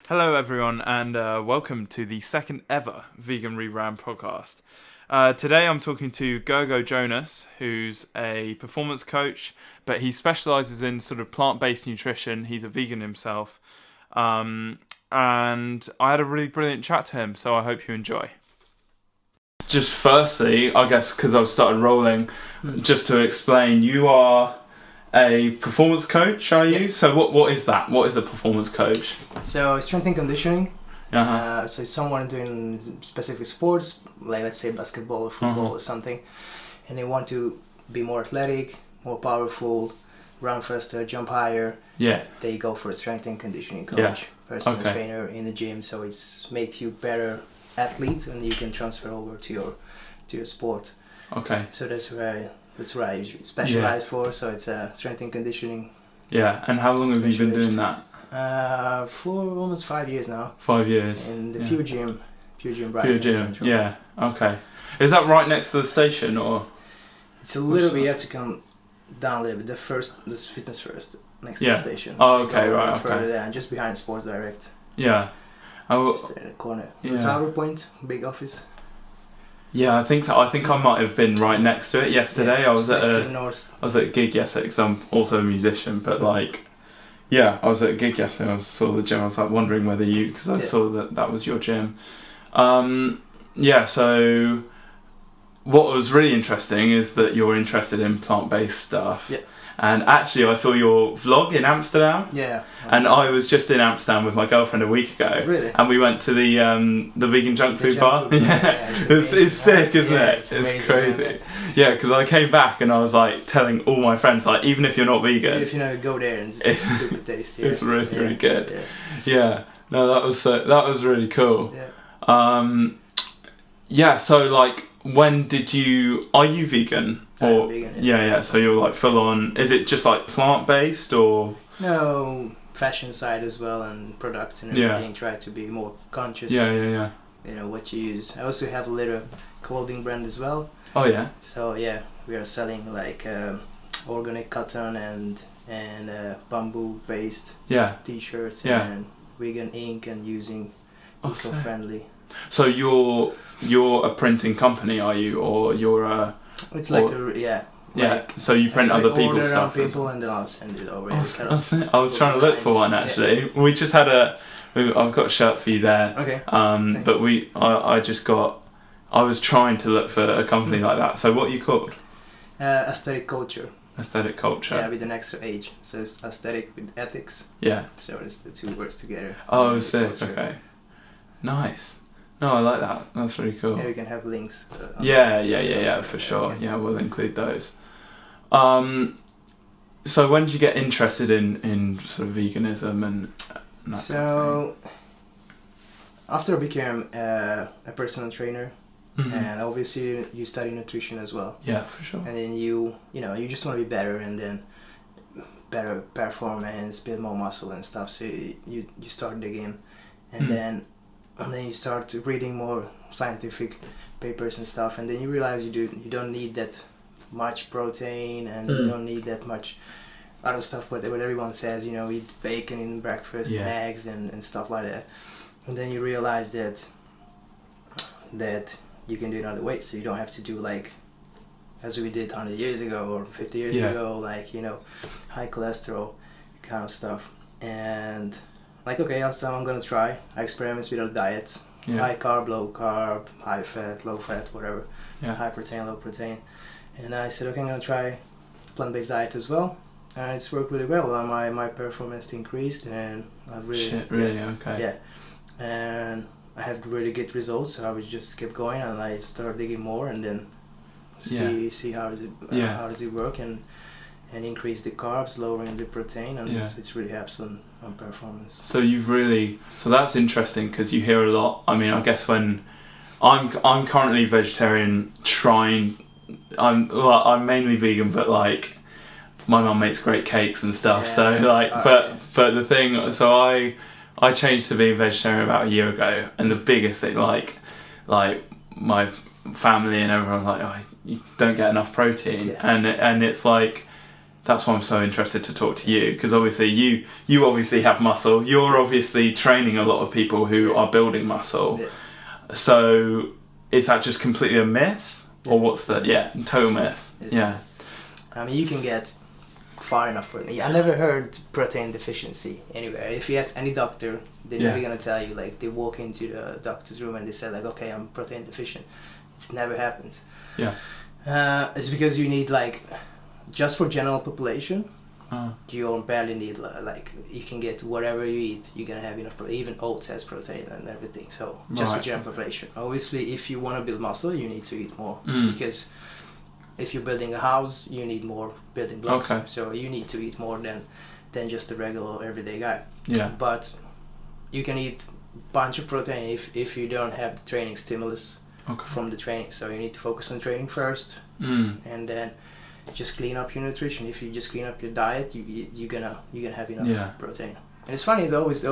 Hello, everyone, and welcome to the second ever Vegan Rebrand podcast. Today I'm talking to Gergo Jonas, who's a performance coach, but he specialises in sort of plant-based nutrition. He's a vegan himself. And I had a really brilliant chat to him, so I hope you enjoy. Just firstly, I guess because I've started rolling, just to explain, you are a performance coach, are you? Yeah. So what is that? What is a performance coach? So strength and conditioning. Uh-huh. So someone doing specific sports, like let's say basketball or football or something, and they want to be more athletic, more powerful, run faster, jump higher. Yeah. They go for a strength and conditioning coach, personal Okay. trainer in the gym. So it's makes you better athlete, and you can transfer over to your sport. Okay. So that's what I usually specialize for. So it's strength and conditioning. Yeah. And how long have you been doing that? For almost 5 years now. 5 years. In the Yeah. Pure Gym Pure Brighton Gym. Central. Yeah. Okay. Is that right next to the station or? It's a little bit, you have to come down a little bit. This Fitness First, next to Yeah. the station. Oh, So you okay, go a right, little further okay. down, just behind Sports Direct. Yeah. Oh, Just in the corner. Yeah. The Tower Point, big office. yeah. I think so. I think I might have been right next to it yesterday. Yeah, I was just at next to a the north. a gig yesterday because I'm also a musician, but like. Yeah, I was at a gig yesterday. I saw the gym. I was like wondering whether because I saw that was your gym. Yeah. So, what was really interesting is that you're interested in plant-based stuff. Yeah. And actually, I saw your vlog in Amsterdam. Yeah. And I was just in Amsterdam with my girlfriend a week ago. Really? And we went to the vegan junk food bar. Food bar. Yeah, It's it's sick, isn't Yeah, it? it's It's amazing, crazy. man. Yeah, because I came back and I was like telling all my friends, like, even if you're not vegan, If you know, go there and it's super tasty. it's really, Yeah. really good. Yeah. Yeah, no, that was really cool. Yeah. Yeah. So like, when did you? Are you vegan? I'm vegan, yeah. So you're like full on. Is it just like plant based or? No, fashion side as well and products and Yeah. everything. Try to be more conscious. Yeah. You know what you use. I also have a little clothing brand as well. Oh yeah. So yeah, we are selling like organic cotton and bamboo based Yeah. t-shirts Yeah. and vegan ink and using Oh, sick. eco-friendly. So you're a printing company, are you, or you're a? It's like Or- yeah. Yeah. Like, So you print I other order people's on stuff. people and then I'll send it over. Oh, It's kind of that's it. I was trying to look for designs. one actually. We just had I've got a shirt for you there. Okay. But I was trying to look for a company like that. So what are you called? Aesthetic culture. Aesthetic Culture. Yeah, with an extra H. So it's aesthetic with ethics. Yeah. So it's the two words together. Oh, Aesthetic sick. culture. Okay. Nice. No, I like that. That's really cool. Yeah, we can have links. On Yeah, something for like sure. that. Yeah, we'll include those. So when did you get interested in sort of veganism and that So after I became a personal trainer, kind of thing? and obviously you study nutrition as well, Yeah, for sure. and then you just want to be better and then better performance, build more muscle and stuff. So you start digging, and then you start reading more scientific papers and stuff, and then you realize you don't need that much protein and you don't need that much other stuff. What everyone says, eat bacon in breakfast and eggs and stuff like that, and then you realize that you can do it other ways. So you don't have to do like as we did 100 years ago or 50 years ago, like high cholesterol kind of stuff. And like, okay, so I'm gonna try experiments with a diet. High carb, low carb, high fat, low fat, whatever. High protein, low protein. And I said, okay, I'm gonna try plant-based diet as well. And it's worked really well. My performance increased, and I've really okay. yeah. And I have really good results. So I would just keep going, and I started digging more, and then see how does it work, and increase the carbs, lowering the protein, and it's really helps on performance. So so that's interesting because you hear a lot. I mean, I guess when I'm currently vegetarian, I'm mainly vegan, but like my mum makes great cakes and stuff. Yeah, so like, but the thing, so I changed to being vegetarian about a year ago, and the biggest thing, like my family and everyone, like, oh, you don't get enough protein, and it's like that's why I'm so interested to talk to you, because obviously you obviously have muscle. You're obviously training a lot of people who are building muscle. Yeah. So is that just completely a myth, or what's that? Yeah, total myth. Yeah. I mean, you can get far enough protein. I never heard protein deficiency anywhere. If you ask any doctor, they're never gonna tell you, like, they walk into the doctor's room and they say, like, okay, I'm protein deficient. It's never happens. Yeah. It's because you need, like, just for general population, you barely need, like, you can get whatever you eat, you're gonna have enough protein. Even oats has protein and everything. So just for general population. Obviously, if you want to build muscle, you need to eat more, because if you're building a house, you need more building blocks. Okay. So you need to eat more than just a regular everyday guy. Yeah. But you can eat bunch of protein if you don't have the training stimulus from the training. So you need to focus on training first, and then just clean up your nutrition. If you just clean up your diet, you're gonna have enough protein. And it's funny, there's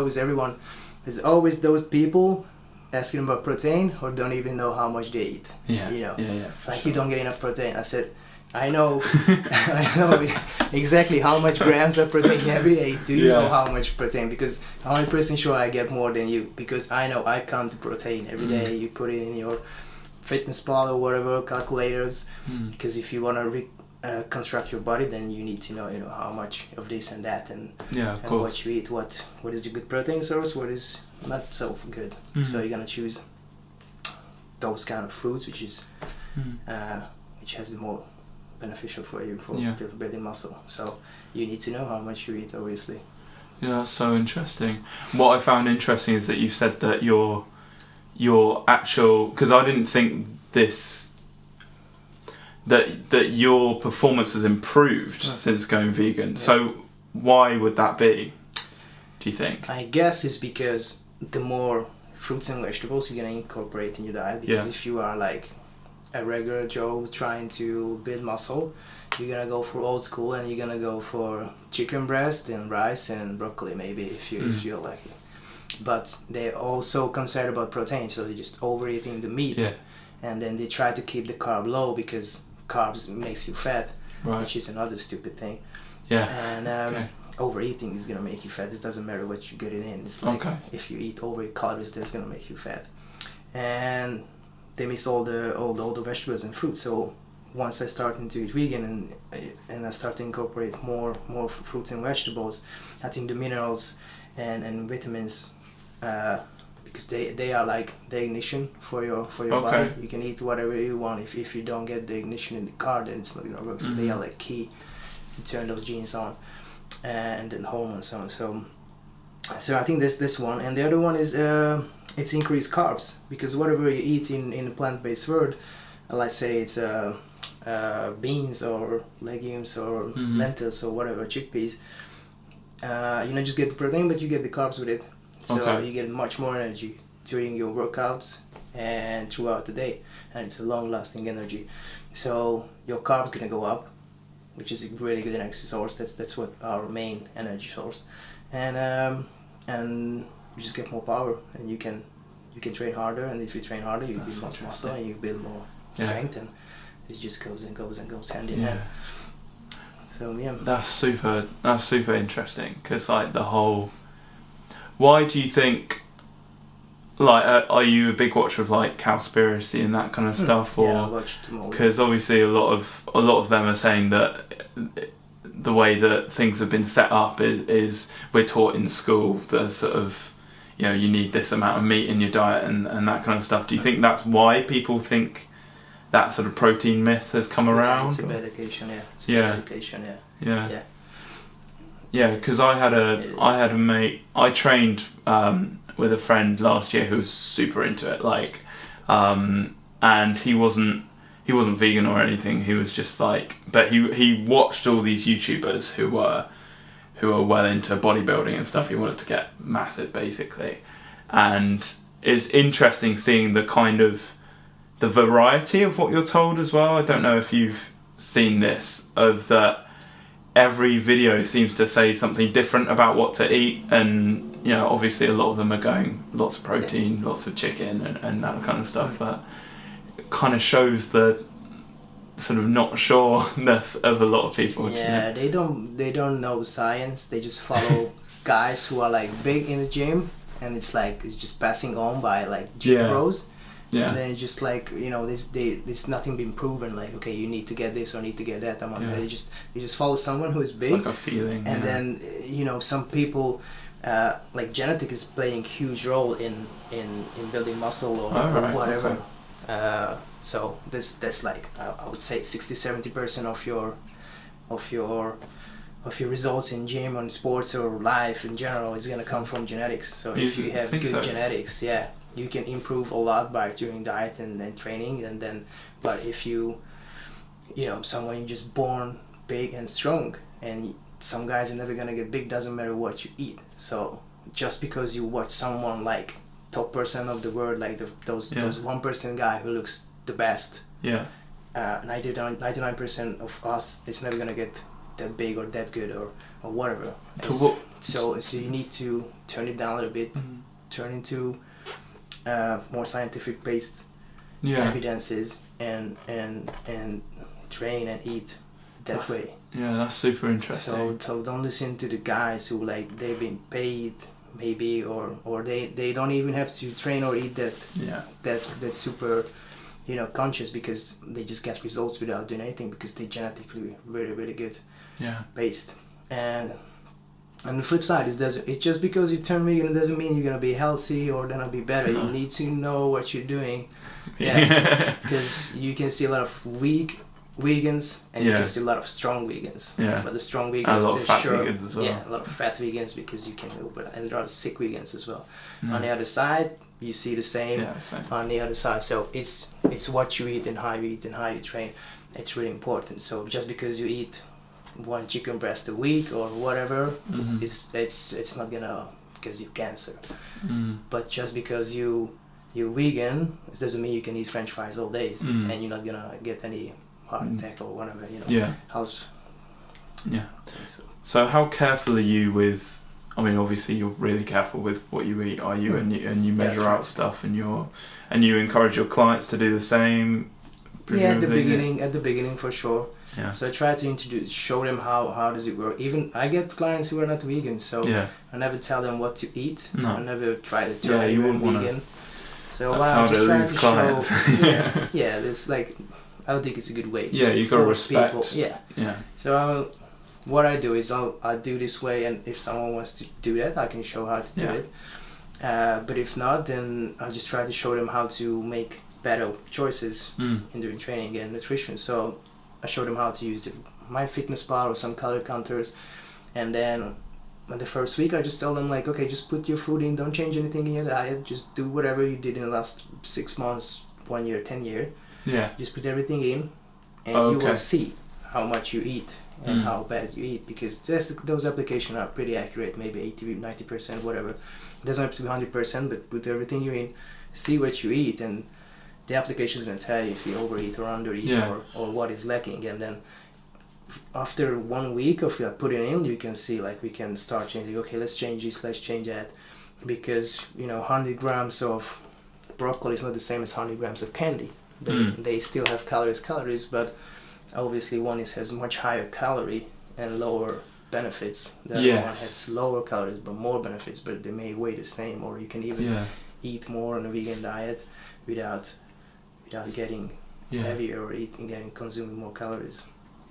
always those people asking about protein who don't even know how much they eat. Like, you don't get enough protein. I said, I know exactly how much grams of protein every day. Do you know how much protein? Because I'm 100% sure I get more than you, because I know I count the protein every day. You put it in your FitnessPal or whatever calculators, because if you want to construct your body, then you need to know how much of this and that, and what you eat, what is the good protein source, what is not so good. So you're gonna choose those kind of foods which has the more beneficial for you for building muscle. So you need to know how much you eat, obviously. Yeah, that's so interesting. What I found interesting is that you said that your actual, because I didn't think this, that your performance has improved since going vegan. Yeah. So why would that be, do you think? I guess it's because the more fruits and vegetables you're going to incorporate in your diet, because if you are like a regular Joe trying to build muscle, you're going to go for old school, and you're going to go for chicken breast and rice and broccoli, maybe, if you're lucky. But they're also concerned about protein, so they're just overeating the meat. Yeah. And then they try to keep the carb low, because carbs makes you fat, which is another stupid thing. Yeah. And overeating is gonna make you fat. It doesn't matter what you get it in. It's like if you eat over calories, that's gonna make you fat. And they miss all the vegetables and fruits. So once I started to eat vegan and I start to incorporate more fruits and vegetables, I think the minerals and vitamins, because they are like the ignition for your body. You can eat whatever you want. If you don't get the ignition in the car, then it's not gonna work. So they are like key to turn those genes on, and then hormones on. So I think this one, and the other one is it's increased carbs, because whatever you eat in the plant-based world, let's say it's beans or legumes or lentils or whatever, chickpeas, just get the protein, but you get the carbs with it. So you get much more energy during your workouts and throughout the day, and it's a long-lasting energy. So your carbs gonna go up, which is a really good energy source. That's what our main energy source, and you just get more power, and you can train harder. And if you train harder, you build more muscle and you build more strength, and it just goes and goes and goes hand in hand. So that's super interesting, because like the whole. Why do you think, like, are you a big watcher of like Cowspiracy and that kind of stuff, or? Yeah, I watched them all. Because obviously a lot of them are saying that the way that things have been set up is we're taught in school the sort of, you need this amount of meat in your diet and that kind of stuff. Do you think that's why people think that sort of protein myth has come around? It's a bad education, It's a bad education, Yeah. Yeah, because I had a mate. I trained with a friend last year who was super into it, like, and he wasn't vegan or anything. He was just like, but he watched all these YouTubers who were well into bodybuilding and stuff. He wanted to get massive, basically, and it's interesting seeing the kind of the variety of what you're told as well. I don't know if you've seen this, of that. Every video seems to say something different about what to eat, and obviously a lot of them are going lots of protein, lots of chicken and that kind of stuff, but it kind of shows the sort of not sureness of a lot of people. Yeah, they don't know science. They just follow guys who are like big in the gym, and it's just passing on by like gym bros. Yeah. And then it's just like, there's nothing been proven. Like, okay, you need to get this or need to get that. They just follow someone who is big. It's like a feeling. And then some people, like genetic is playing huge role in building muscle or whatever. Okay. So that's like I would say 60-70% of your results in gym, on sports or life in general is gonna come from genetics. So if you have good genetics, you can improve a lot by doing diet and training. And then, but if someone just born big and strong, and some guys are never gonna get big, doesn't matter what you eat. So just because you watch someone like top person of the world, like those 1% guy who looks the best, 99% of us is never gonna get that big or that good or whatever. So you need to turn it down a little bit, turn into more scientific based evidences and train and eat that way. Yeah, that's super interesting. So don't listen to the guys who like they've been paid maybe or they don't even have to train or eat that super conscious, because they just get results without doing anything because they genetically really really good based. And on the flip side, it's just because you turn vegan, it doesn't mean you're gonna be healthy or gonna be better. No. You need to know what you're doing. Because you can see a lot of weak vegans and you can see a lot of strong vegans. But the strong vegans, and a lot of fat vegans as well. A lot of fat vegans, because you can, and a lot of sick vegans as well. On the other side, you see the same. On the other side. So it's what you eat and how you eat and how you train. It's really important. So just because you eat one chicken breast a week or whatever, it's not gonna cause you cancer. But just because you're vegan, it doesn't mean you can eat French fries all days and you're not gonna get any heart attack or whatever. So how careful are you with? I mean, obviously you're really careful with what you eat, are you? And you measure out stuff, and you encourage your clients to do the same. At the beginning for sure. So I try to show them how does it work. Even I get clients who are not vegan, so I never tell them what to eat. I never try to turn anyone vegan. So I'm just trying to clients. Show. There's like, I don't think it's a good way. You gotta respect. People. So what I do is I'll do this way, and if someone wants to do that, I can show how to do it. But if not, then I'll just try to show them how to make better choices in doing training and nutrition. So I show them how to use my fitness pal or some calorie counters, and then on the first week I just tell them like, okay, just put your food in, don't change anything in your diet, just do whatever you did in the last 6 months, 1 year, 10 years. Just put everything in, and you will see how much you eat and how bad you eat, because those applications are pretty accurate, maybe 80-90%, whatever. It doesn't have to be 100%, but put everything you in, see what you eat, and the application is going to tell you if you overeat or undereat or what is lacking. And then after 1 week of putting in, you can see like we can start changing. Okay, let's change this, let's change that, because 100 grams of broccoli is not the same as 100 grams of candy. They still have calories, but obviously one has much higher calorie and lower benefits. The other one has lower calories but more benefits, but they may weigh the same. Or you can even eat more on a vegan diet without getting heavier or consuming more calories.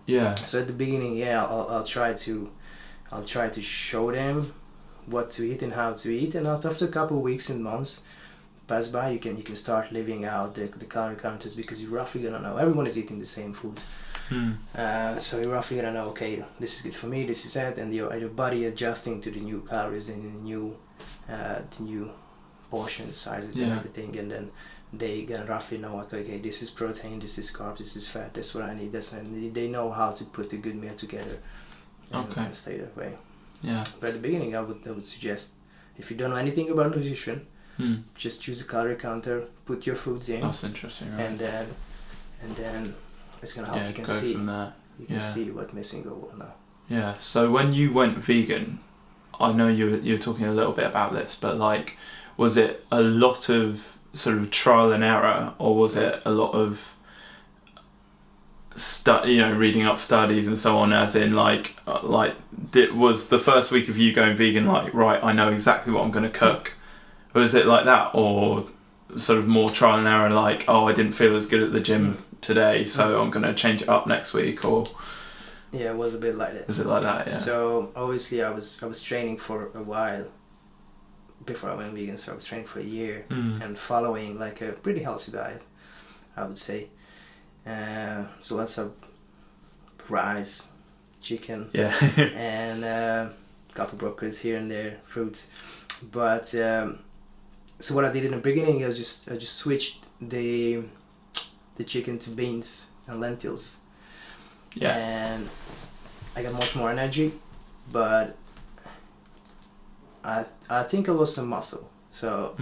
So at the beginning, I'll try to show them what to eat and how to eat, and after a couple of weeks and months pass by, you can start living out the calorie counters, because you're roughly gonna know everyone is eating the same food. So you're roughly gonna know, okay, this is good for me, this is that, and your body adjusting to the new calories and the new portion sizes and everything, and then they gonna roughly know, like, okay, this is protein, this is carbs, this is fat, that's what I need, they know how to put a good meal together and stay that way. But at the beginning, I would suggest, if you don't know anything about nutrition, just choose a calorie counter, put your foods in. That's interesting, right? And then it's gonna help. You can see from that. You can see what's missing or whatnot. So when you went vegan, I know you're talking a little bit about this, but like, was it a lot of sort of trial and error, or was it a lot of reading up studies and so on, as in was the first week of you going vegan like, right, I know exactly what I'm going to cook? Or is it like that, or sort of more trial and error, like, oh, I didn't feel as good at the gym today, so I'm going to change it up next week? Or yeah, it was a bit like that. Is it like that? Yeah. So obviously I was training for a while before I went vegan, so I was training for a year and following like a pretty healthy diet, I would say. So lots of rice, chicken, and a couple broccolis here and there, fruits. But so what I did in the beginning, I just switched the chicken to beans and lentils. Yeah. And I got much more energy, but I think I lost some muscle. So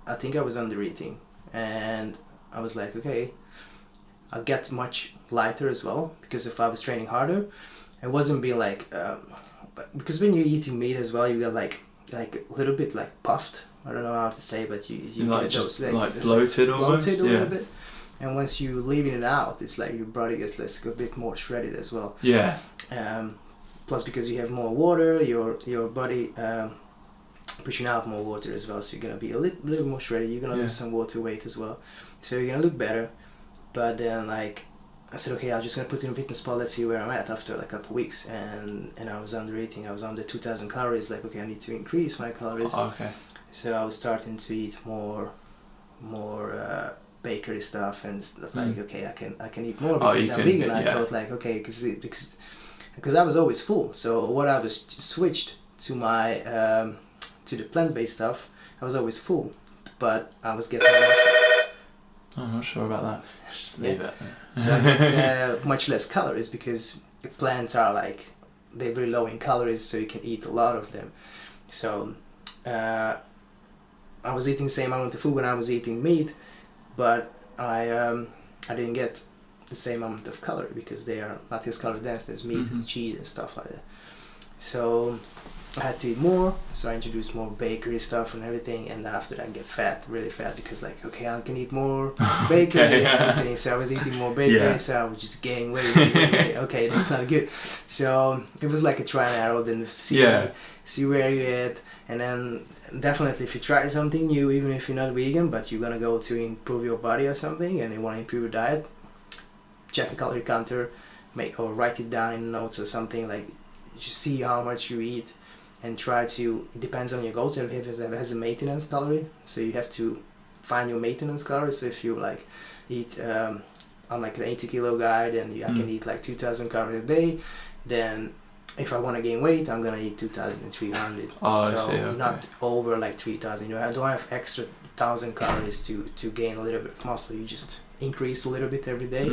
I think I was under eating, and I was like, okay, I'll get much lighter as well, because if I was training harder, it wasn't being like because when you're eating meat as well, you get like a little bit like puffed. I don't know how to say, but you like get just those, like bloated almost. Bloated a little bit. And once you leaving it out, it's like your body gets a bit more shredded as well. Yeah. Plus, because you have more water, your body pushing out more water as well, so you're gonna be a little more shredded. You're gonna lose some water weight as well, so you're gonna look better. But then, like, I said, okay, I'm just gonna put in a fitness spot. Let's see where I'm at after like a couple of weeks. And I was under eating. I was under 2,000 calories. Like, okay, I need to increase my calories. Oh, okay. So I was starting to eat more bakery stuff and stuff. Like, okay, I can eat more because I'm vegan. I thought like, okay, because I was always full. So what I was switched to my to the plant-based stuff, I was always full, but I was getting I'm not sure about that. Just leave it. So I get much less calories, because the plants are like, they're very low in calories, so you can eat a lot of them. So I was eating the same amount of food when I was eating meat, but I didn't get the same amount of calorie, because they are not as calorie dense as meat and cheese and stuff like that. So I had to eat more, so I introduced more bakery stuff and everything, and then after that I get fat, really fat, because like, okay, I can eat more bakery and everything. So I was eating more bakery, so I was just gaining weight. Okay, that's not good. So it was like a try and error, then see where you're at. And then definitely, if you try something new, even if you're not vegan, but you're gonna go to improve your body or something, and you want to improve your diet, check the calorie counter, or write it down in notes or something. Like, just see how much you eat, and try to. It depends on your goals. If it has a maintenance calorie, so you have to find your maintenance calorie. So if you like eat, I'm like an 80-kilo guy, then I can eat like 2,000 calories a day. Then if I want to gain weight, I'm gonna eat 2,300. Oh, so I see, okay. Not over like 3,000. I don't have extra 1,000 calories to gain a little bit of muscle. You just increase a little bit every day,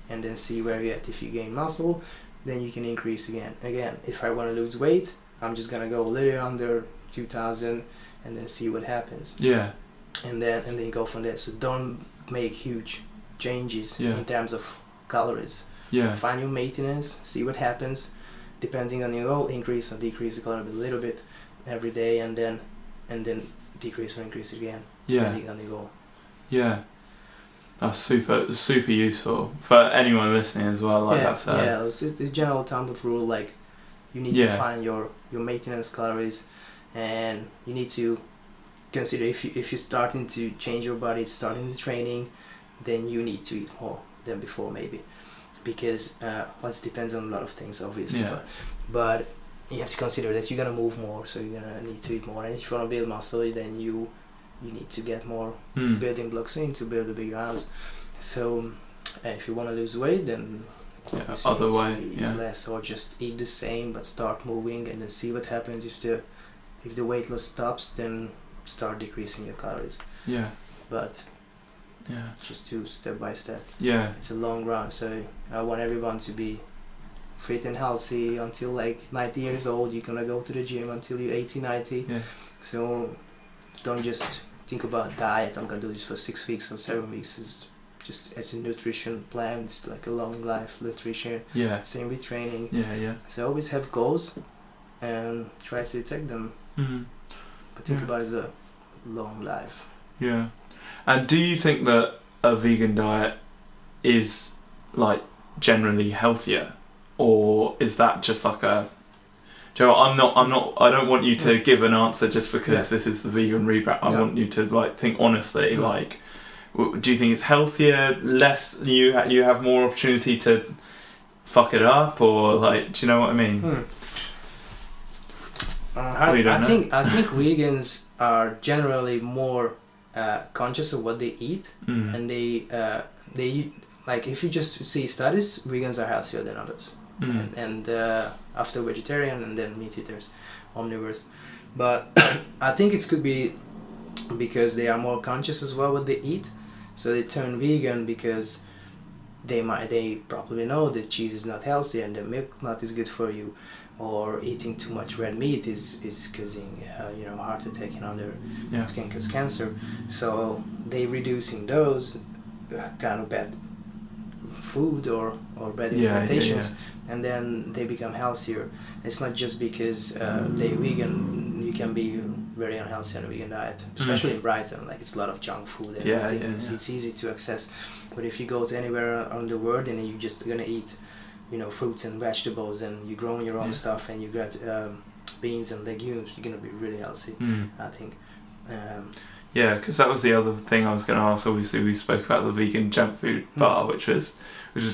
and then see where you're at. If you gain muscle, then you can increase again. If I want to lose weight, I'm just gonna go a little under 2,000, and then see what happens. Yeah. And then go from there. So don't make huge changes in terms of calories. Yeah. Find your maintenance, see what happens. Depending on your goal, increase or decrease the calorie a little bit every day, and then decrease or increase it again. Depending on your goal. Yeah. That's super useful for anyone listening as well. Like that's it's a general thumb of rule. Like, you need to find your maintenance calories, and you need to consider if you're starting to change your body, starting the training, then you need to eat more than before, maybe, because it depends on a lot of things, obviously. But you have to consider that you're gonna move more, so you're gonna need to eat more. And if you wanna build muscle, then you need to get more building blocks in to build a bigger house. So if you wanna lose weight, then other way, eat less, or just eat the same but start moving, and then see what happens. If the weight loss stops, then start decreasing your calories. But just do step by step. It's a long run, so I want everyone to be fit and healthy until like 90 years old. You're gonna go to the gym until you're 80, 90. So don't just think about diet. I'm gonna do this for 6 weeks or 7 weeks. It's just as a nutrition plan. It's like a long life nutrition. Same with training. So always have goals and try to take them. But think about it as a long life. And do you think that a vegan diet is like generally healthier, or is that just like a... Joe, I don't want you to give an answer just because this is the vegan rebrand. I want you to like think honestly. Like, do you think it's healthier, less? You have more opportunity to fuck it up, or like, do you know what I mean? I think vegans are generally more conscious of what they eat, and they like, if you just see studies, vegans are healthier than others, and after vegetarian and then meat eaters, omnivores. But I think it could be because they are more conscious as well what they eat, so they turn vegan because they probably know that cheese is not healthy and the milk not is good for you, or eating too much red meat is causing heart attack and other it can cause cancer. So they reducing those kind of bad food or bad implementations, and then they become healthier. It's not just because they vegan. You can be very unhealthy on a vegan diet, especially in Brighton. Like, it's a lot of junk food and everything. It's easy to access. But if you go to anywhere around the world and you're just gonna eat, fruits and vegetables, and you grow your own stuff, and you got beans and legumes, you're gonna be really healthy. I think. Because that was the other thing I was going to ask. Obviously, we spoke about the vegan junk food bar, which is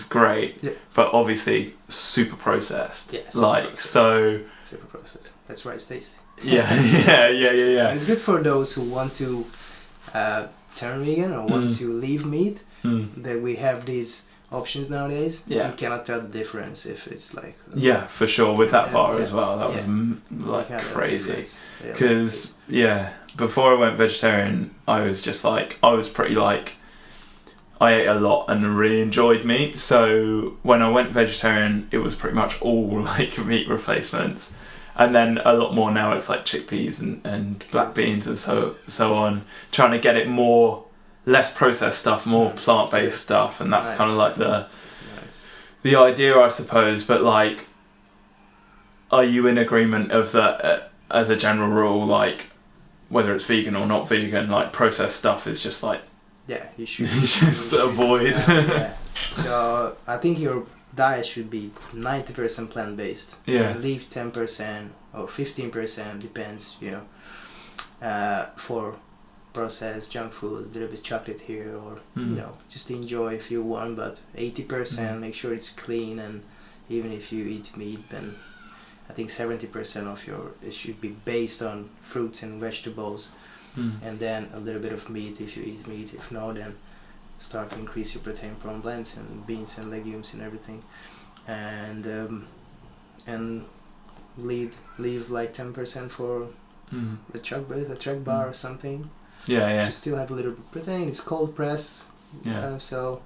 great, but obviously super processed. Yeah, super processed. That's why it's tasty. Yeah. And it's good for those who want to turn vegan or want to leave meat. That we have these options nowadays. You cannot tell the difference if it's like... for sure, with that bar as well. That was crazy. Because, before I went vegetarian, I was just like... I was pretty like... I ate a lot and really enjoyed meat. So when I went vegetarian, it was pretty much all like meat replacements. And then a lot more now, it's like chickpeas and black beans and so on. Trying to get it more... less processed stuff, more plant-based stuff, and that's kind of like the idea, I suppose. But like, are you in agreement of that as a general rule? Like, whether it's vegan or not vegan, like processed stuff is just like you should just avoid. So I think your diet should be 90% plant-based. And leave 10% or 15%, depends. For processed junk food, a little bit chocolate here, or just enjoy if you want, but 80% make sure it's clean. And even if you eat meat, then I think 70% of it should be based on fruits and vegetables, and then a little bit of meat if you eat meat. If not, then start to increase your protein from blends and beans and legumes and everything, and leave like 10% for the truck bar or something. You still have a little bit of protein. It's cold pressed. So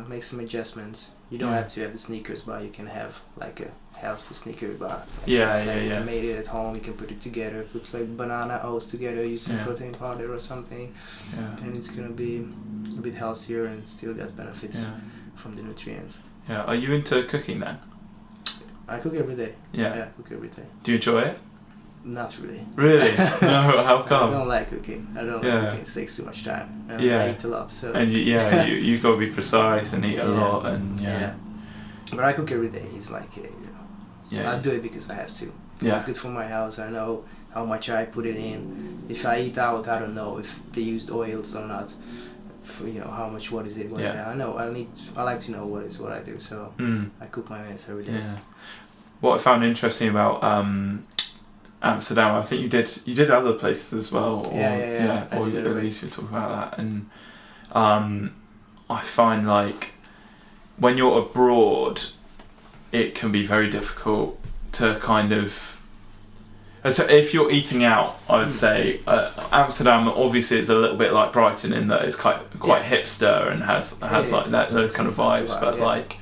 make some adjustments. You don't have to have the Snickers bar. You can have like a healthy Snickers bar. You made it at home. You can put it together. Put like banana oats together. Use some protein powder or something, and it's gonna be a bit healthier and still get benefits from the nutrients. Are you into cooking then? I cook every day. I cook every day. Do you enjoy it? Not really. Really? No, how come? I don't like cooking. I don't like cooking. It takes too much time. And I eat a lot. So. And you got to be precise and eat a lot. And But I cook every day. It's like, I do it because I have to. It's good for my health. I know how much I put it in. If I eat out, I don't know if they used oils or not. For, how much, what is it? I know. I like to know what I do. So I cook my meals every day. What I found interesting about Amsterdam, I think you did other places as well, or at least you talk about that. And I find like when you're abroad, it can be very difficult to kind of. So if you're eating out, I would say Amsterdam obviously is a little bit like Brighton in that it's quite hipster and has like those kind of vibes. But like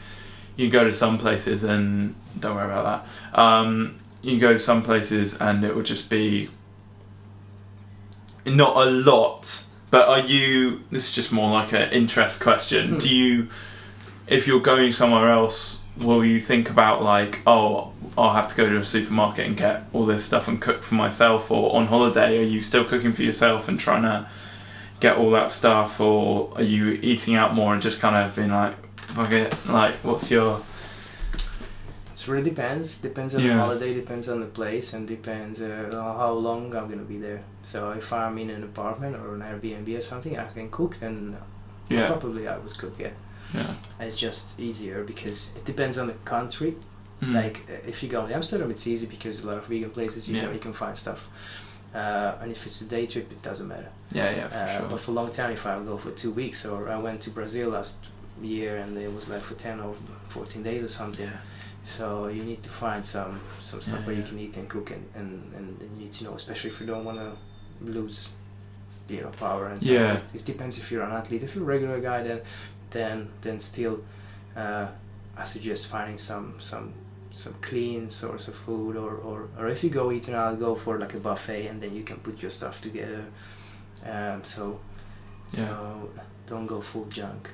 you go to some places and don't worry about that. You go to some places and it would just be not a lot, but this is just more like an interest question. Do you, if you're going somewhere else, will you think about like, I'll have to go to a supermarket and get all this stuff and cook for myself? Or on holiday, are you still cooking for yourself and trying to get all that stuff? Or are you eating out more and just kind of being like, Okay, like, what's your... It really depends. Depends on the holiday, depends on the place, and depends on how long I'm gonna be there. So if I'm in an apartment or an Airbnb or something, I can cook, and probably I would cook. Yeah. It's just easier because it depends on the country. Like if you go to Amsterdam, it's easy because a lot of vegan places you can find stuff. And if it's a day trip, it doesn't matter. For sure. But for a long time, if I go for 2 weeks, or I went to Brazil last year and it was like for 10 or 14 days or something. So you need to find some stuff where you can eat and cook, and you need to know, especially if you don't want to lose, power and stuff. It depends if you're an athlete. If you're a regular guy, then still, I suggest finding some clean source of food, or if you go eating out, go for like a buffet, and then you can put your stuff together. So don't go full junk.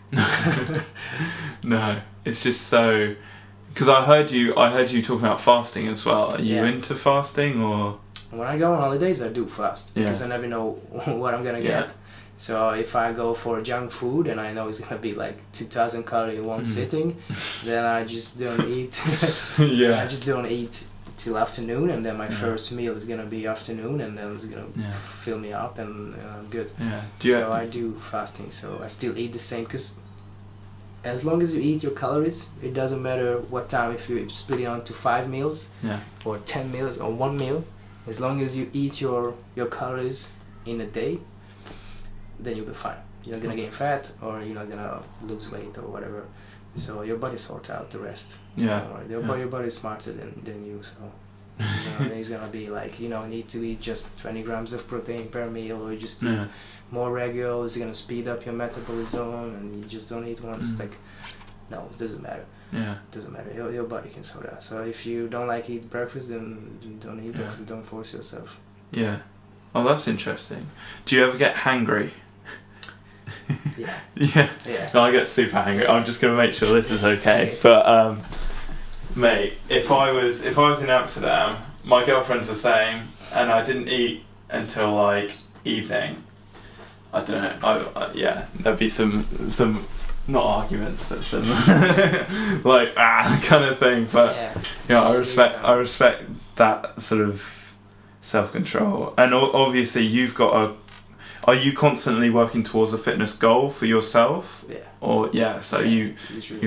No, it's just so, because I heard you talking about fasting as well. Are you into fasting, or? When I go on holidays, I do fast because I never know what I'm gonna get. So if I go for junk food and I know it's gonna be like 2,000 calories in one sitting, then I just don't eat. I just don't eat till afternoon, and then my first meal is gonna be afternoon, and then it's gonna fill me up, and I'm good. I do fasting, so I still eat the same, because as long as you eat your calories, it doesn't matter what time. If you split it onto 5 meals, or 10 meals, or 1 meal, as long as you eat your calories in a day, then you'll be fine. You're not gonna gain fat, or you're not gonna lose weight or whatever. So your body sorts out the rest. Your body is smarter than you. So it's gonna be like, you need to eat just 20 grams of protein per meal, or just eat more regular. It's gonna speed up your metabolism, and you just don't eat once. Like, no, it doesn't matter. It doesn't matter. Your body can sort out. So if you don't like eat breakfast, then don't eat breakfast. Don't force yourself. Oh, that's interesting. Do you ever get hangry? No, I get super hangry. I'm just gonna make sure this is okay. But mate, if I was in Amsterdam, my girlfriend's the same, and I didn't eat until like evening, I don't know. There'd be some not arguments, but some like kind of thing. But I respect that sort of self-control, and obviously you've got Are you constantly working towards a fitness goal for yourself? Or so you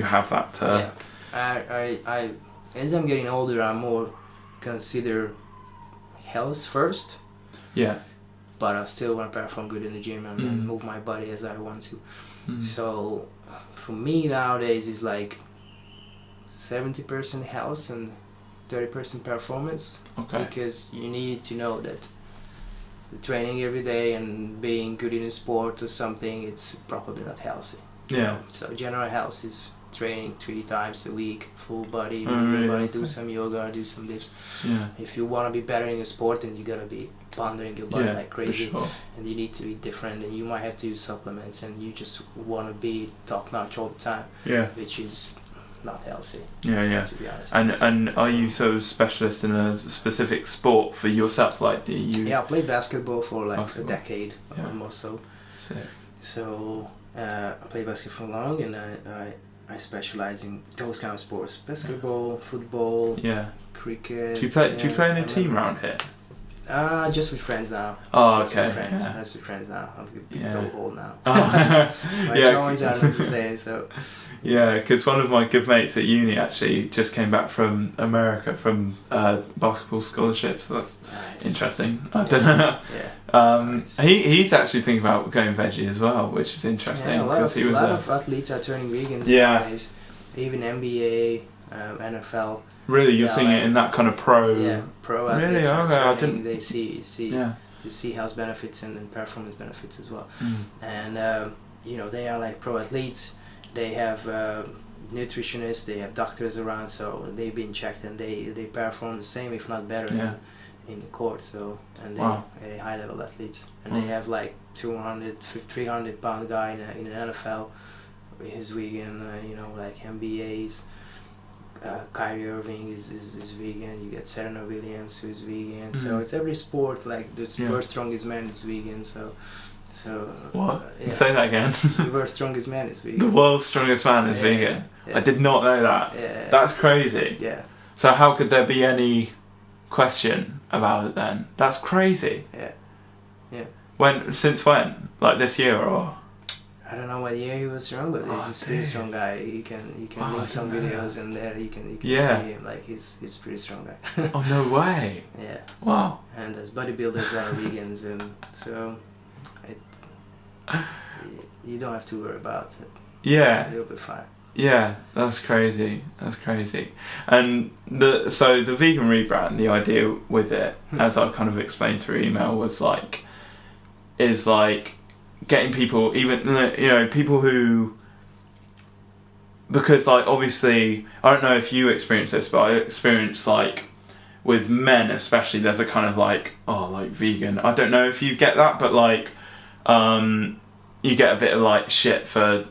have that. I as I'm getting older, I more consider health first. But I still want to perform good in the gym and move my body as I want to. So for me nowadays, it's like 70% health and 30% performance. Because you need to know that training every day and being good in a sport or something, it's probably not healthy. So general health is training 3 times a week, full body, do some yoga, do some this. If you want to be better in a sport, then you gotta be pondering your body like crazy, and you need to eat different, and you might have to use supplements, and you just want to be top notch all the time, which is not healthy. To be honest. And are you sort of specialist in a specific sport for yourself? Like, do you? I played basketball for like a decade almost. So I played basketball for long, and I specialize in those kind of sports: basketball, football, cricket. Do you play in a team around here? Just with friends now. Just with friends now. I'm a bit too old now. My joints are not the same, so. Because one of my good mates at uni actually just came back from America from basketball scholarship, so that's interesting. I don't know. He's actually thinking about going veggie as well, which is interesting. A lot of athletes are turning vegans nowadays. Even NBA, NFL. Really, you're seeing it in that kind of pro. Pro athletes. Really? I didn't. They see health benefits and performance benefits as well, and they are like pro athletes. They have nutritionists, they have doctors around, so they've been checked, and they perform the same, if not better, in the court. So, and they're high level athletes, and they have like 200, 300 pound guy in an NFL, he's vegan. Like NBA's. Kyrie Irving is vegan. You get Serena Williams, who's vegan. So it's every sport, like the first strongest man is vegan. So So What? Say that again. The world's strongest man is vegan. The world's strongest man is vegan. Yeah. I did not know that. Yeah. That's crazy. Yeah. So how could there be any question about it then? That's crazy. Yeah. Since when? Like this year or? I don't know what year he was strong, but he's a pretty strong guy. You can link some videos in there. You can see him. Like he's a pretty strong guy. Oh no way. Yeah. Wow. And as bodybuilders are vegans, and so you don't have to worry about it. Yeah. You'll be fine. Yeah, that's crazy. And the vegan rebrand, the idea with it, as I kind of explained through email, is getting people, even people who, because like obviously I don't know if you experience this, but I experience like with men especially, there's a kind of like vegan. I don't know if you get that, but like you get a bit of like shit for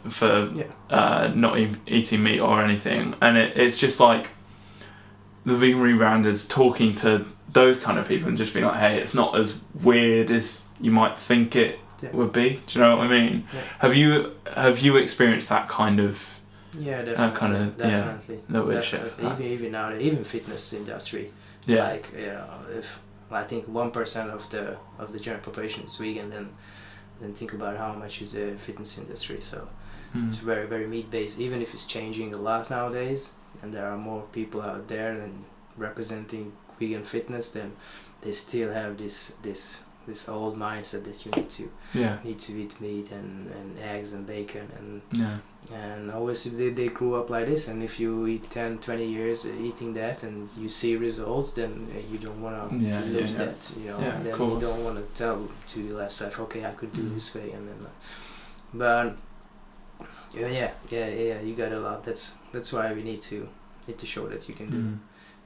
not eating meat or anything, and it's just like the vegan rebrand is talking to those kind of people and just being like, hey, it's not as weird as you might think it would be. Do you know what I mean? Yeah. Have you experienced that kind of definitely. the weird shit? Even now, even fitness industry. Yeah. Like if I think 1% of the general population is vegan, then think about how much is the fitness industry. So it's very, very meat based. Even if it's changing a lot nowadays, and there are more people out there and representing vegan fitness, then they still have this old mindset that you need to eat meat and eggs and bacon and obviously they grew up like this, and if you eat 10-20 years eating that and you see results, then you don't want to lose that, and then you don't want to tell to yourself, okay, I could do this way, and then but you got a lot. That's why we need to show that you can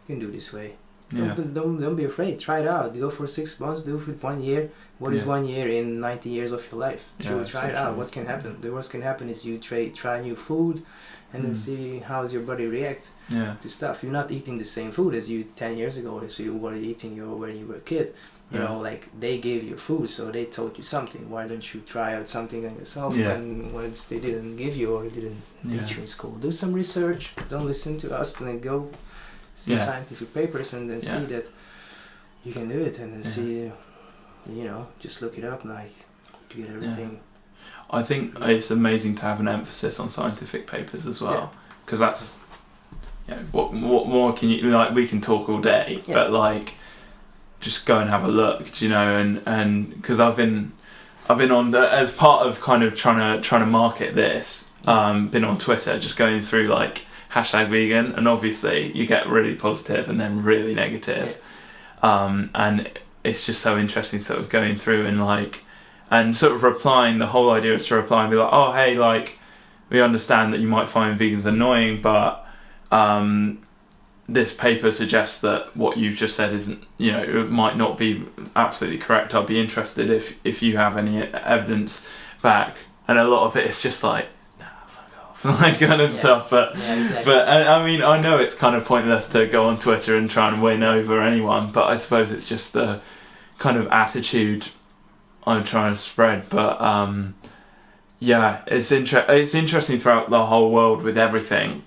do this way. Don't be afraid. Try it out. Go for 6 months. Do it for 1 year. What is 1 year in 90 years of your life? Try it out. What can happen? The worst can happen is you try new food, and then see how's your body react to stuff. You're not eating the same food as you 10 years ago, so you were eating when you were a kid. You know, like they gave you food, so they taught you something. Why don't you try out something on yourself? And once they didn't give you or didn't teach you in school, do some research. Don't listen to us, and then go see scientific papers, and then see that you can do it, and then see, just look it up, like to get everything. I think it's amazing to have an emphasis on scientific papers as well, because that's, what more can you, like, we can talk all day, but like, just go and have a look, and because I've been on as part of kind of trying to market this, been on Twitter, just going through like #vegan, and obviously you get really positive and then really negative, and it's just so interesting sort of going through and sort of replying. The whole idea is to reply and be like, oh hey, like we understand that you might find vegans annoying, but this paper suggests that what you've just said isn't, it might not be absolutely correct. I'd be interested if you have any evidence back, and a lot of it is just like like kind of stuff, but exactly. But I mean, I know it's kind of pointless to go on Twitter and try and win over anyone, but I suppose it's just the kind of attitude I'm trying to spread. But it's interesting throughout the whole world with everything.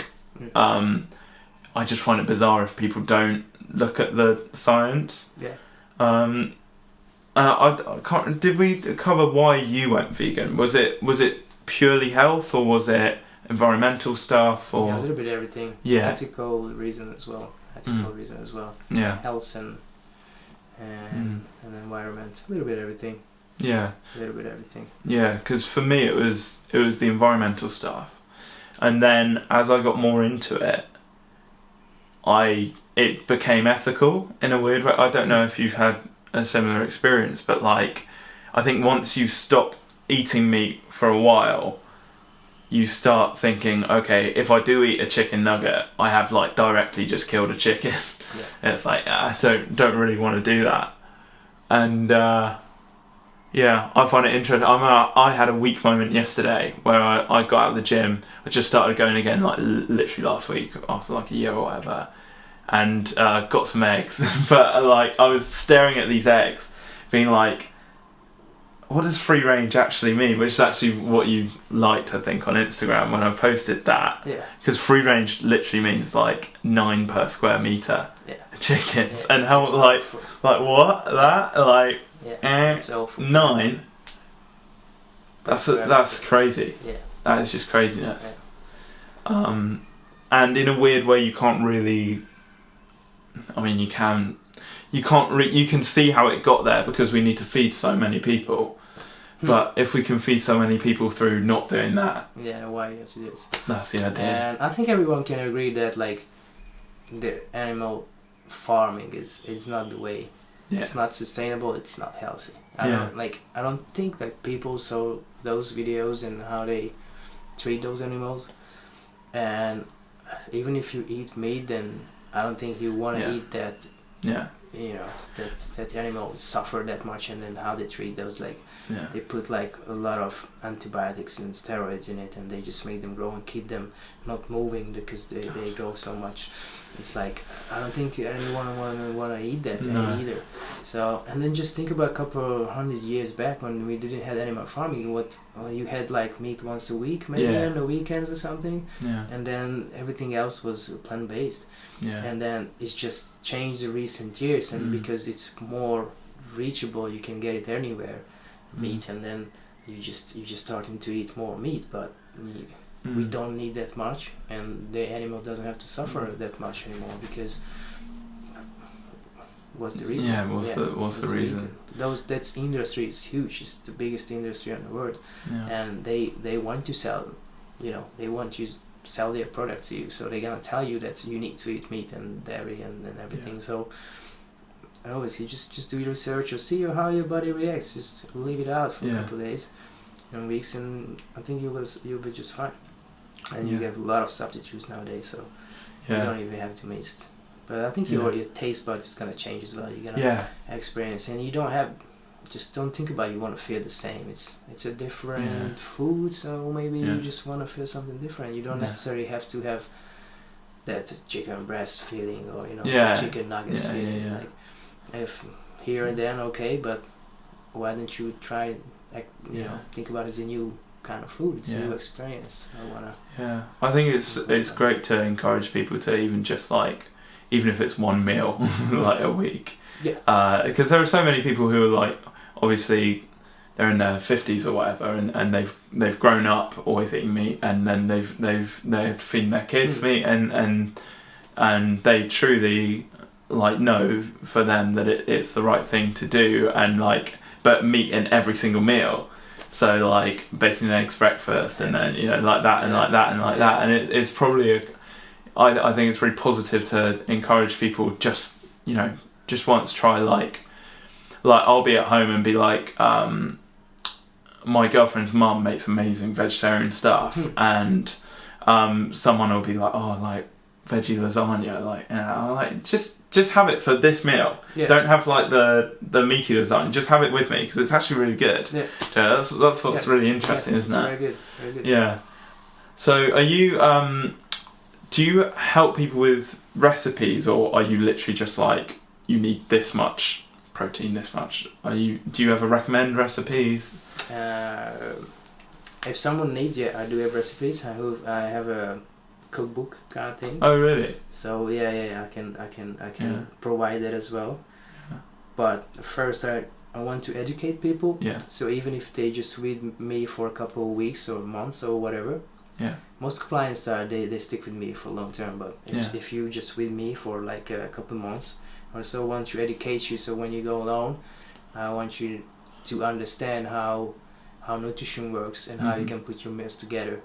I just find it bizarre if people don't look at the science. I can't. Did we cover why you went vegan? Was it purely health, or was it environmental stuff, or a little bit of everything? Ethical reason as well. Health and environment, a little bit of everything. Because for me it was the environmental stuff, and then as I got more into it, it became ethical in a weird way. I don't know if you've had a similar experience, but like I think once you stop eating meat for a while, you start thinking, okay, if I do eat a chicken nugget, I have like directly just killed a chicken. It's like I don't really want to do that, and I find it interesting. I had a weak moment yesterday where I got out of the gym. I just started going again, like literally last week after like a year or whatever, and got some eggs. But like I was staring at these eggs, being like, what does free range actually mean? Which is actually what you liked, I think, on Instagram when I posted that. Yeah. Because free range literally means like 9 per square meter chickens, Yeah. and how like what that like it's awful. 9. That's crazy. Yeah. That is just craziness. Yeah. And in a weird way, you can't really. I mean, you can see how it got there because we need to feed so many people. But if we can feed so many people through not doing that, why you have to do this? That's the idea. And I think everyone can agree that like the animal farming is not the way. Yeah. It's not sustainable. It's not healthy. I don't think that people saw those videos and how they treat those animals. And even if you eat meat, then I don't think you want to eat that. Yeah. You know that the animal suffer that much, and then how they treat those, like they put like a lot of antibiotics and steroids in it, and they just make them grow and keep them not moving because they grow so much. It's like I don't think anyone want to eat that either. So and then just think about a couple of 100 years back when we didn't have animal farming. You had like meat once a week, maybe on the weekends or something, and then everything else was plant based. Yeah. And then it's just changed in recent years, and because it's more reachable, you can get it anywhere, meat, and then you're just starting to eat more meat, but we don't need that much, and the animal doesn't have to suffer that much anymore because what's the reason? Yeah, what's the reason? That industry is huge. It's the biggest industry in the world, and they want to sell, they want to sell their product to you, so they're gonna tell you that you need to eat meat and dairy and everything. So always you just do your research or see how your body reacts. Just leave it out for a couple of days and weeks, and I think you'll be just fine. And you have a lot of substitutes nowadays, so you don't even have to mix it. But I think your taste bud is gonna change as well. You're gonna experience, and you just don't think about you want to feel the same. It's a different food, so maybe you just want to feel something different. You don't necessarily have to have that chicken breast feeling or chicken nugget feeling. Like if here and then, okay, but why don't you try? Think about it as a new kind of food. It's a new experience. I think it's great to encourage people to even if it's one meal like a week. Because there are so many people who are like, obviously they're in their 50s or whatever, and they've grown up always eating meat, and then they're feeding their kids meat, and they truly like know for them that it's the right thing to do, and but meat in every single meal. So like bacon and eggs breakfast, and then like that and like that and like that, and it's probably I think it's really positive to encourage people just once try like I'll be at home and be like, my girlfriend's mum makes amazing vegetarian stuff, and someone will be like, oh, like veggie lasagna, like just have it for this meal. Don't have like the meaty lasagna, just have it with me because it's actually really good. That's what's really interesting, isn't it? Very good. So are you do you help people with recipes, or are you literally just like, you need this much protein, this much? Do you ever recommend recipes? If someone needs I do have recipes. I have a cookbook kind of thing. Oh really? So I can provide that as well. But first I want to educate people. So even if they just with me for a couple of weeks or months or whatever, most clients they stick with me for long term. But if you just with me for like a couple of months or so, I want to educate you, so when you go alone, I want you to understand how nutrition works and how you can put your meals together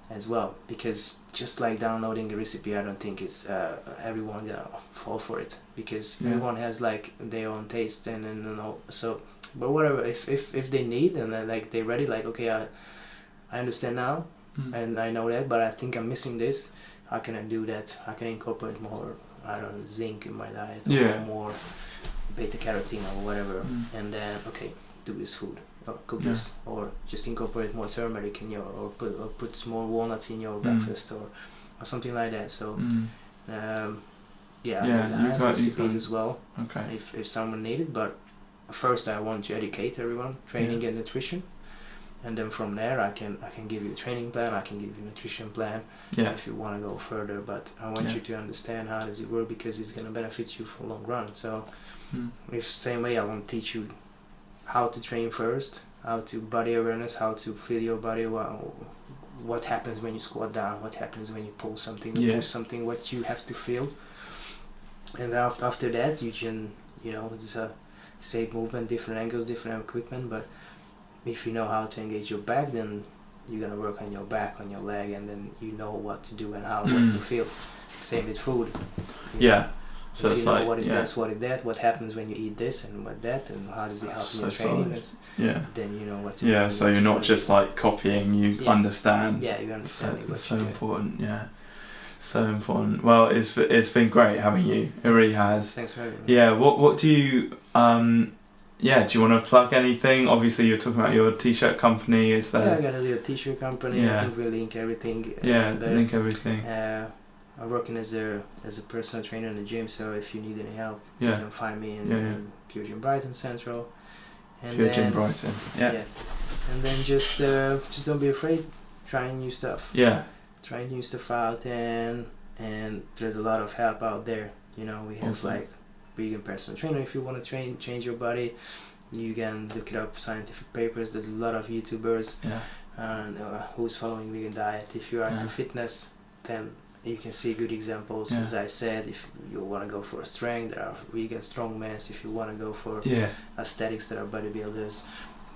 as well. Because just like downloading a recipe, I don't think it's everyone gonna fall for it, because everyone has like their own taste and so. But whatever, if they need and they're ready, like okay, I understand now and I know that, but I think I'm missing this. How can I do that? I can incorporate more, I don't know, zinc in my diet, or more beta carotene or whatever, and then do this food or cook this, or just incorporate more turmeric in or put some more walnuts in your breakfast or something like that. So I have recipes as well. If someone needed, but first I want to educate everyone, training and nutrition. And then from there, I can give you a training plan. I can give you a nutrition plan if you want to go further. But I want you to understand how does it work, because it's gonna benefit you for long run. So, if same way, I want to teach you how to train first, how to body awareness, how to feel your body. What happens when you squat down? What happens when you pull something? Push something? What you have to feel. And after that, you can it's a safe movement, different angles, different equipment, but if you know how to engage your back, then you're gonna work on your back, on your leg, and then you know what to do and what to feel. Same with food. So if it's you know like what is this, what is that, what happens when you eat this, and what that, and how does it help in your training? Then you know what to do. Yeah, so you're not just like copying; you understand. Yeah, you understand what so you're important. Doing. Yeah. So important. Well, it's been great having you. It really has. Thanks for having me. Yeah. What do you do you want to plug anything? Obviously, you're talking about your t-shirt company. Is there? Yeah, I got a little t-shirt company. I think we'll link everything. Link everything. I'm working as a personal trainer in the gym, so if you need any help, you can find me in Pure Gym Brighton Central. And Pure Gym Brighton. Yeah. And then just don't be afraid. Trying new stuff. Yeah. Trying new stuff out, and there's a lot of help out there. We have like vegan personal trainer. If you want to change your body, you can look it up, scientific papers. There's a lot of YouTubers and who's following vegan diet. If you are into fitness, then you can see good examples. As I said, if you want to go for a strength, there are vegan strongmen. If you want to go for aesthetics, there are bodybuilders.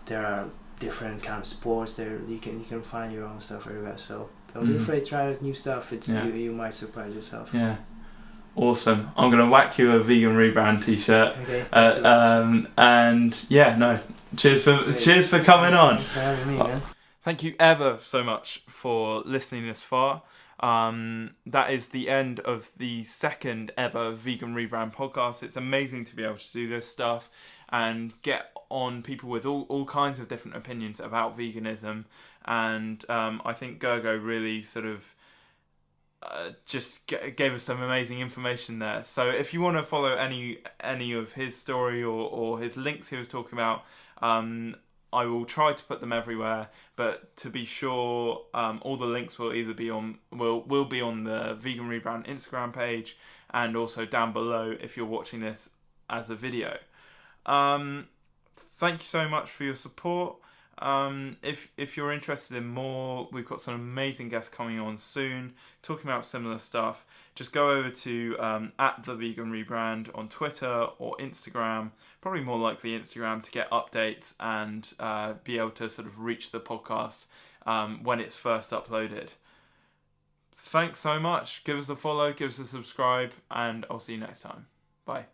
There are different kind of sports. There you can find your own stuff everywhere. So don't be afraid. Try out new stuff. It's you might surprise yourself. Yeah. Awesome. I'm going to whack you a vegan Rebrand t-shirt. Okay. Cheers for coming on. Thanks for having me, man. Thank you ever so much for listening this far. That is the end of the second ever Vegan Rebrand podcast. It's amazing to be able to do this stuff and get on people with all kinds of different opinions about veganism. And I think Gergo really sort of just gave us some amazing information there. So if you want to follow any of his story or his links he was talking about, I will try to put them everywhere, but to be sure, all the links will either be on will be on the Vegan Rebrand Instagram page, and also down below if you're watching this as a video. Thank you so much for your support. If you're interested in more, we've got some amazing guests coming on soon, talking about similar stuff. Just go over to @theveganrebrand on Twitter or Instagram, probably more likely Instagram, to get updates and be able to sort of reach the podcast when it's first uploaded. Thanks so much. Give us a follow, give us a subscribe, and I'll see you next time. Bye.